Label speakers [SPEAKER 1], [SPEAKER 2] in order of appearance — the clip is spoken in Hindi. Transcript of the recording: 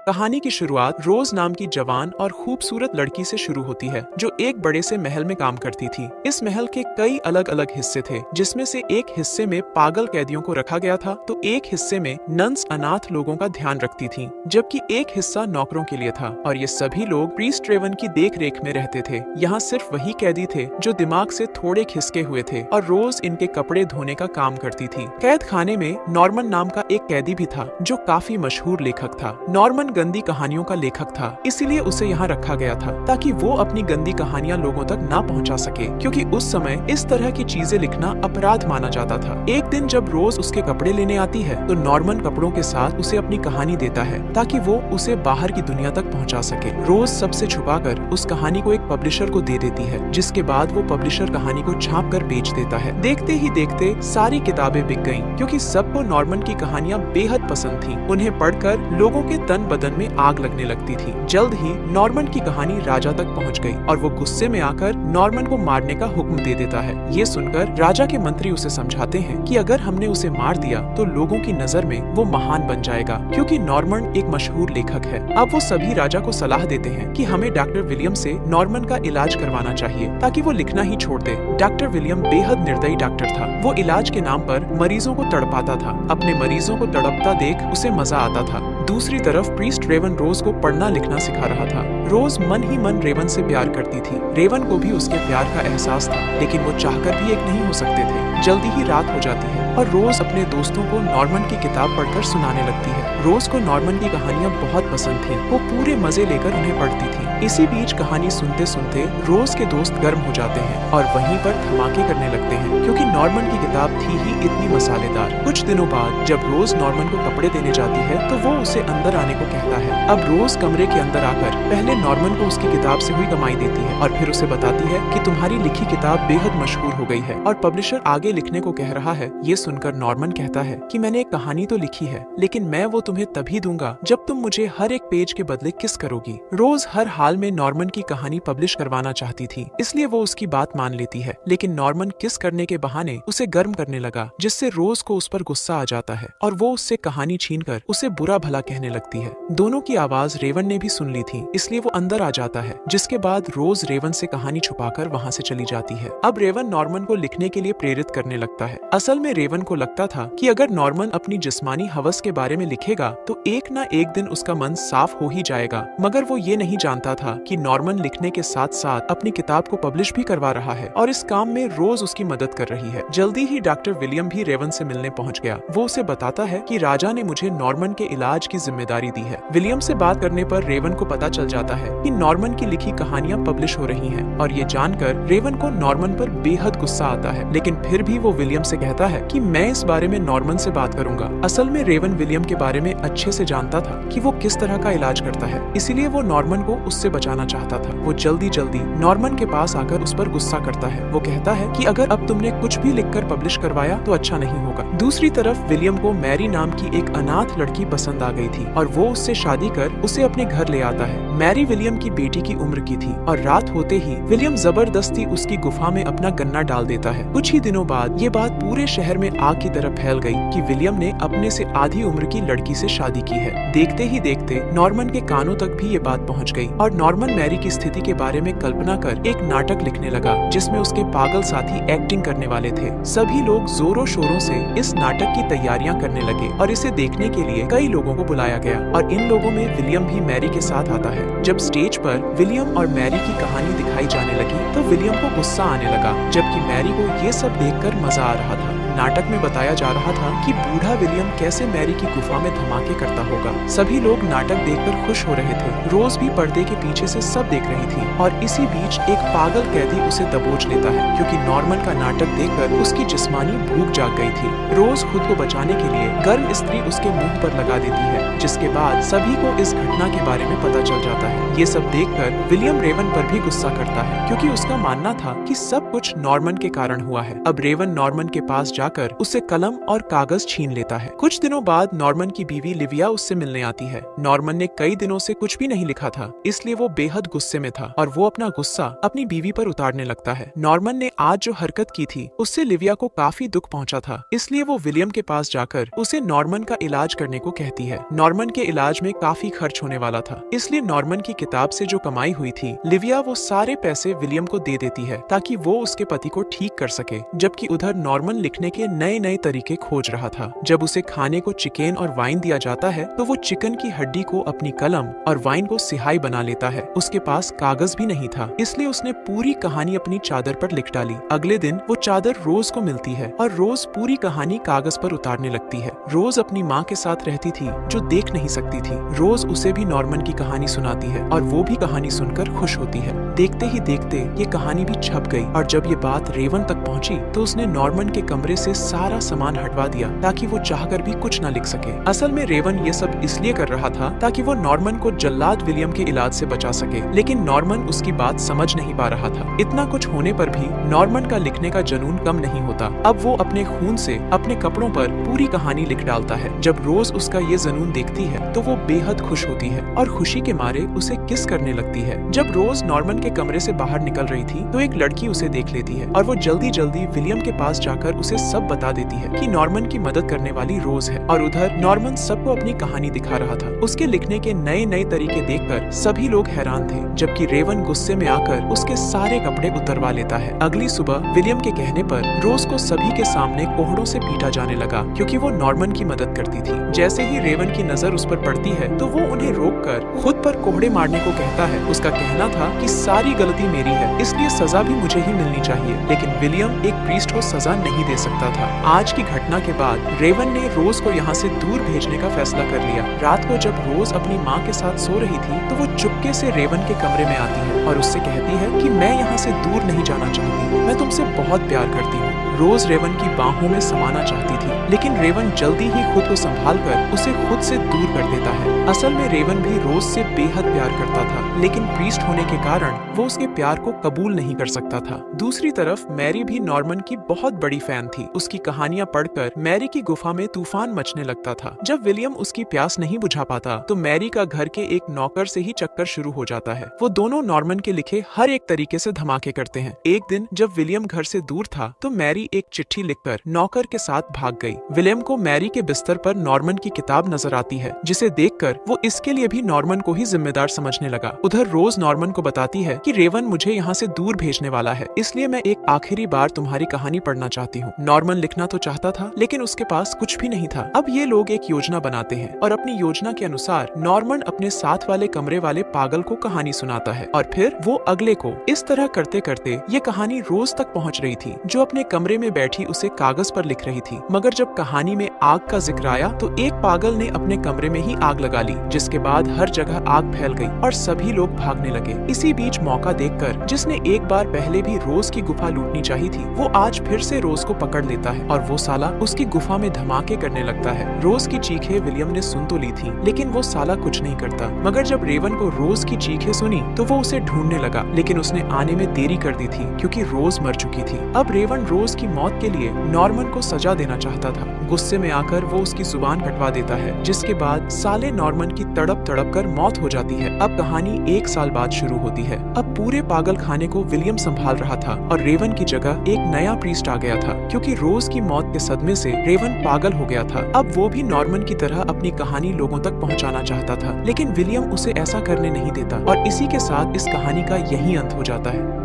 [SPEAKER 1] कहानी की शुरुआत रोज नाम की जवान और खूबसूरत लड़की से शुरू होती है जो एक बड़े से महल में काम करती थी। इस महल के कई अलग अलग हिस्से थे, जिसमें से एक हिस्से में पागल कैदियों को रखा गया था तो एक हिस्से में नन्स अनाथ लोगों का ध्यान रखती थी, जबकि एक हिस्सा नौकरों के लिए था और ये सभी लोग प्रीस्ट रेवन की देख रेख में रहते थे। यहाँ सिर्फ वही कैदी थे जो दिमाग से थोड़े खिसके हुए थे और रोज इनके कपड़े धोने का काम करती थी। कैद खाने में नॉर्मन नाम का एक कैदी भी था जो काफी मशहूर लेखक था। नॉर्मन गंदी कहानियों का लेखक था, इसीलिए उसे यहाँ रखा गया था ताकि वो अपनी गंदी कहानियाँ लोगों तक ना पहुँचा सके, क्योंकि उस समय इस तरह की चीजें लिखना अपराध माना जाता था। एक दिन जब रोज उसके कपड़े लेने आती है तो नॉर्मन कपड़ों के साथ उसे अपनी कहानी देता है ताकि वो उसे बाहर की दुनिया तक पहुँचा सके। रोज सबसे छुपाकर उस कहानी को एक पब्लिशर को दे देती है, जिसके बाद वो पब्लिशर कहानी को छाप कर बेच देता है। देखते ही देखते सारी किताबें बिक गयीं, क्योंकि सबको नॉर्मन की कहानियाँ बेहद पसंद थीं। उन्हें पढ़कर लोगों के तन बदन में आग लगने लगती थी। जल्द ही नॉर्मन की कहानी राजा तक पहुंच गई और वो गुस्से में आकर नॉर्मन को मारने का हुक्म दे देता है। ये सुनकर राजा के मंत्री उसे समझाते हैं कि अगर हमने उसे मार दिया तो लोगों की नजर में वो महान बन जाएगा, क्योंकि नॉर्मन एक मशहूर लेखक है। अब वो सभी राजा को सलाह देते हैं कि हमें डॉक्टर विलियम से नॉर्मन का इलाज करवाना चाहिए ताकि वो लिखना ही छोड़ दे। डॉक्टर विलियम बेहद निर्दयी डॉक्टर था। वो इलाज के नाम पर मरीजों को तड़पाता था। अपने मरीजों को तड़पता देख उसे मजा आता था। दूसरी तरफ प्रीस्ट रेवन रोज को पढ़ना लिखना सिखा रहा था। रोज मन ही मन रेवन से प्यार करती थी। रेवन को भी उसके प्यार का एहसास था, लेकिन वो चाहकर भी एक नहीं हो सकते थे। जल्दी ही रात हो जाती है और रोज अपने दोस्तों को नॉर्मन की किताब पढ़कर सुनाने लगती है। रोज को नॉर्मन की कहानियाँ बहुत पसंद थी। वो पूरे मजे लेकर उन्हें पढ़ती थी। इसी बीच कहानी सुनते सुनते रोज के दोस्त गर्म हो जाते हैं और वहीं पर धमाके करने लगते हैं, क्योंकि नॉर्मन की किताब थी ही इतनी मसालेदार। कुछ दिनों बाद जब रोज नॉर्मन को कपड़े देने जाती है तो वो उसे अंदर आने को कहता है। अब रोज कमरे के अंदर आकर पहले नॉर्मन को उसकी किताब से हुई कमाई देती है और फिर उसे बताती है कि तुम्हारी लिखी किताब बेहद मशहूर हो गई है और पब्लिशर आगे लिखने को कह रहा है। ये सुनकर नॉर्मन कहता है कि मैंने एक कहानी तो लिखी है, लेकिन मैं वो तुम्हें तभी दूंगा जब तुम मुझे हर एक पेज के बदले किस करोगी। रोज हर हाल में नॉर्मन की कहानी पब्लिश करवाना चाहती थी, इसलिए वो उसकी बात मान लेती है, लेकिन नॉर्मन किस करने के बहाने उसे गर्म करने लगा, जिससे रोज को उस पर गुस्सा आ जाता है और वो उससे कहानी छीनकर उसे बुरा भला कहने लगती है। दोनों की आवाज रेवन ने भी सुन ली थी, इसलिए वो अंदर आ जाता है, जिसके बाद रोज रेवन से कहानी छुपाकर वहाँ से चली जाती है। अब रेवन नॉर्मन को लिखने के लिए प्रेरित करने लगता है। असल में रेवन को लगता था कि अगर नॉर्मन अपनी जिस्मानी हवस के बारे में लिखेगा तो एक ना एक दिन उसका मन साफ हो ही जाएगा, मगर वो ये नहीं जानता था कि नॉर्मन लिखने के साथ साथ अपनी किताब को पब्लिश भी करवा रहा है और इस काम में रोज उसकी मदद कर रही है। जल्दी ही डॉक्टर विलियम भी रेवन से मिलने पहुंच गया। वो उसे बताता है कि राजा ने मुझे नॉर्मन के इलाज की जिम्मेदारी दी है। विलियम से बात करने पर रेवन को पता चल जाता है कि नॉर्मन की लिखी कहानियां पब्लिश हो रही हैं और ये जानकर रेवन को नॉर्मन पर बेहद गुस्सा आता है, लेकिन फिर भी वो विलियम से कहता है कि मैं इस बारे में नॉर्मन से बात करूंगा। असल में रेवन विलियम के बारे में अच्छे से जानता था कि वो किस तरह का इलाज करता है, इसीलिए वो नॉर्मन को उससे बचाना चाहता था। वो जल्दी जल्दी नॉर्मन के पास आकर उस पर गुस्सा करता है। वो कहता है कि अगर अब तुमने कुछ भी लिखकर पब्लिश करवाया तो अच्छा नहीं होगा। दूसरी तरफ विलियम को मैरी नाम की एक अनाथ लड़की पसंद आ गई थी और वो उससे शादी कर उसे अपने घर ले आता है। मैरी विलियम की बेटी की उम्र की थी और रात होते ही विलियम जबरदस्ती उसकी गुफा में अपना गन्ना डाल देता है। कुछ ही दिनों बाद ये बात पूरे शहर में आग की तरह फैल गई कि विलियम ने अपने से आधी उम्र की लड़की से शादी की है। देखते ही देखते नॉर्मन के कानों तक भी ये बात पहुंच गई और नॉर्मन मैरी की स्थिति के बारे में कल्पना कर एक नाटक लिखने लगा, जिसमें उसके पागल साथी एक्टिंग करने वाले थे। सभी लोग जोरों शोरों से इस नाटक की तैयारियां करने लगे और इसे देखने के लिए कई लोगों को बुलाया गया और इन लोगों में विलियम भी मैरी के साथ आता है। जब स्टेज पर विलियम और मैरी की कहानी दिखाई जाने लगी तो विलियम को गुस्सा आने लगा, जबकि मैरी को ये सब देखकर मजा आ रहा था। नाटक में बताया जा रहा था कि बूढ़ा विलियम कैसे मैरी की गुफा में धमाके करता होगा। सभी लोग नाटक देखकर खुश हो रहे थे। रोज भी पर्दे के पीछे से सब देख रही थी और इसी बीच एक पागल कैदी उसे दबोच लेता है, क्योंकि नॉर्मन का नाटक देखकर उसकी जिस्मानी भूख जाग गई थी। रोज खुद को बचाने के लिए गर्म इस्त्री उसके मुंह पर लगा देती है, जिसके बाद सभी को इस घटना के बारे में पता चल जाता है। ये सब देखकर विलियम रेवन पर भी गुस्सा करता है, क्योंकि उसका मानना था कि सब कुछ नॉर्मन के कारण हुआ है। अब रेवन नॉर्मन के पास जाकर उससे कलम और कागज छीन लेता है। कुछ दिनों बाद नॉर्मन की बीवी लिविया उससे मिलने आती है। नॉर्मन ने कई दिनों से कुछ भी नहीं लिखा था, इसलिए वो बेहद गुस्से में था और वो अपना गुस्सा अपनी बीवी पर उतारने लगता है। नॉर्मन ने आज जो हरकत की थी उससे लिविया को काफी दुख पहुंचा था, इसलिए वो विलियम के पास जाकर उसे नॉर्मन का इलाज करने को कहती है। नॉर्मन के इलाज में काफी खर्च होने वाला था, इसलिए नॉर्मन की किताब से जो कमाई हुई थी लिविया वो सारे पैसे विलियम को दे देती है ताकि वो उसके पति को ठीक कर सके, जबकि उधर नॉर्मन लिखने के नए नए तरीके खोज रहा था। जब उसे खाने को चिकन और वाइन दिया जाता है तो वो चिकन की हड्डी को अपनी कलम और वाइन को सिहाई बना लेता है। उसके पास कागज भी नहीं था, इसलिए उसने पूरी कहानी अपनी चादर पर लिख डाली। अगले दिन वो चादर रोज को मिलती है और रोज पूरी कहानी कागज पर उतारने लगती है। रोज अपनी माँ के साथ रहती थी जो देख नहीं सकती थी। रोज उसे भी नॉर्मन की कहानी सुनाती है और वो भी कहानी सुनकर खुश होती है। देखते ही देखते ये कहानी भी छप गई और जब ये बात रेवन तक पहुंची तो उसने नॉर्मन के कमरे से सारा सामान हटवा दिया ताकि वो चाहकर भी कुछ न लिख सके। असल में रेवन ये सब इसलिए कर रहा था ताकि वो नॉर्मन को जल्लाद विलियम के इलाज से बचा सके, लेकिन नॉर्मन उसकी बात समझ नहीं पा रहा था। इतना कुछ होने पर भी नॉर्मन का लिखने का जुनून कम नहीं होता। अब वो अपने खून से अपने कपड़ों पर पूरी कहानी लिख डालता है। जब रोज उसका ये जुनून देखती है तो वो बेहद खुश होती है और खुशी के मारे उसे किस करने लगती है। जब रोज नॉर्मन के कमरे से बाहर निकल रही थी तो एक लड़की उसे देख लेती है और वो जल्दी जल्दी विलियम के पास जाकर उसे सब बता देती है कि नॉर्मन की मदद करने वाली रोज है। और उधर नॉर्मन सबको अपनी कहानी दिखा रहा था। उसके लिखने के नए नए तरीके देखकर सभी लोग हैरान थे, जबकि रेवन गुस्से में आकर उसके सारे कपड़े उतरवा लेता है। अगली सुबह विलियम के कहने पर रोज को सभी के सामने कोहड़ों से पीटा जाने लगा क्योंकि वो नॉर्मन की मदद करती थी। जैसे ही रेवन की नजर उस पर पड़ती है तो वो उन्हें रोककर खुद पर कोहड़े मारने को कहता है। उसका कहना था कि सारी गलती मेरी है, इसलिए सजा भी मुझे ही मिलनी चाहिए, लेकिन विलियम एक प्रीस्ट को सजा नहीं दे सकता था। आज की घटना के बाद रेवन ने रोज को यहाँ से दूर भेजने का फैसला कर लिया। रात को जब रोज अपनी माँ के साथ सो रही थी तो वो चुपके से रेवन के कमरे में आती है और उससे कहती है कि मैं यहाँ से दूर नहीं जाना चाहती, मैं तुमसे बहुत प्यार करती हूँ। रोज रेवन की बाहों में समाना चाहती थी, लेकिन रेवन जल्दी ही खुद को संभालकर उसे खुद से दूर कर देता है। असल में रेवन भी रोज से बेहद प्यार करता था, लेकिन प्रीस्ट होने के कारण वो उसके प्यार को कबूल नहीं कर सकता था। दूसरी तरफ मैरी भी नॉर्मन की बहुत बड़ी फैन थी। उसकी कहानियां पढ़कर मैरी की गुफा में तूफान मचने लगता था। जब विलियम उसकी प्यास नहीं बुझा पाता तो मैरी का घर के एक नौकर से ही चक्कर शुरू हो जाता है। वो दोनों नॉर्मन के लिखे हर एक तरीके से धमाके करते हैं। एक दिन जब विलियम घर से दूर था तो मैरी एक चिट्ठी लिखकर नौकर के साथ भाग गई। विलियम को मैरी के बिस्तर पर नॉर्मन की किताब नजर आती है, जिसे देखकर वो इसके लिए भी नॉर्मन को ही जिम्मेदार समझने लगा। उधर रोज नॉर्मन को बताती है कि रेवन मुझे यहाँ से दूर भेजने वाला है, इसलिए मैं एक आखिरी बार तुम्हारी कहानी पढ़ना चाहती हूँ। नॉर्मन लिखना तो चाहता था, लेकिन उसके पास कुछ भी नहीं था। अब ये लोग एक योजना बनाते हैं और अपनी योजना के अनुसार नॉर्मन अपने साथ वाले कमरे वाले पागल को कहानी सुनाता है और फिर वो अगले को। इस तरह करते करते ये कहानी रोज तक पहुँच रही थी, जो अपने कमरे में बैठी उसे कागज पर लिख रही थी। मगर जब कहानी में आग का जिक्र आया तो एक पागल ने अपने कमरे में ही आग लगा ली, जिसके बाद हर जगह आग फैल गई और सभी लोग भागने लगे। इसी बीच मौका देखकर जिसने एक बार पहले भी रोज की गुफा लूटनी चाहिए थी, वो आज फिर से रोज को पकड़ लेता है और वो साला उसकी गुफा में धमाके करने लगता है। रोज की चीखें विलियम ने सुन तो ली थी, लेकिन वो साला कुछ नहीं करता। मगर जब रेवन को रोज की चीखें सुनी तो वो उसे ढूंढने लगा, लेकिन उसने आने में देरी कर दी थी क्योंकि रोज मर चुकी थी। अब रेवन रोज की मौत के लिए नॉर्मन को सजा देना चाहता था। गुस्से में आकर वो उसकी जुबान कटवा देता है, जिसके बाद साले नॉर्मन की तड़प तड़प कर मौत हो जाती है। अब कहानी 1 साल बाद शुरू होती है। अब पूरे पागल खाने को विलियम संभाल रहा था और रेवन की जगह एक नया प्रीस्ट आ गया था, क्योंकि रोज की मौत के सदमे से रेवन पागल हो गया था। अब वो भी नॉर्मन की तरह अपनी कहानी लोगों तक पहुंचाना चाहता था, लेकिन विलियम उसे ऐसा करने नहीं देता और इसी के साथ इस कहानी का यही अंत हो जाता है।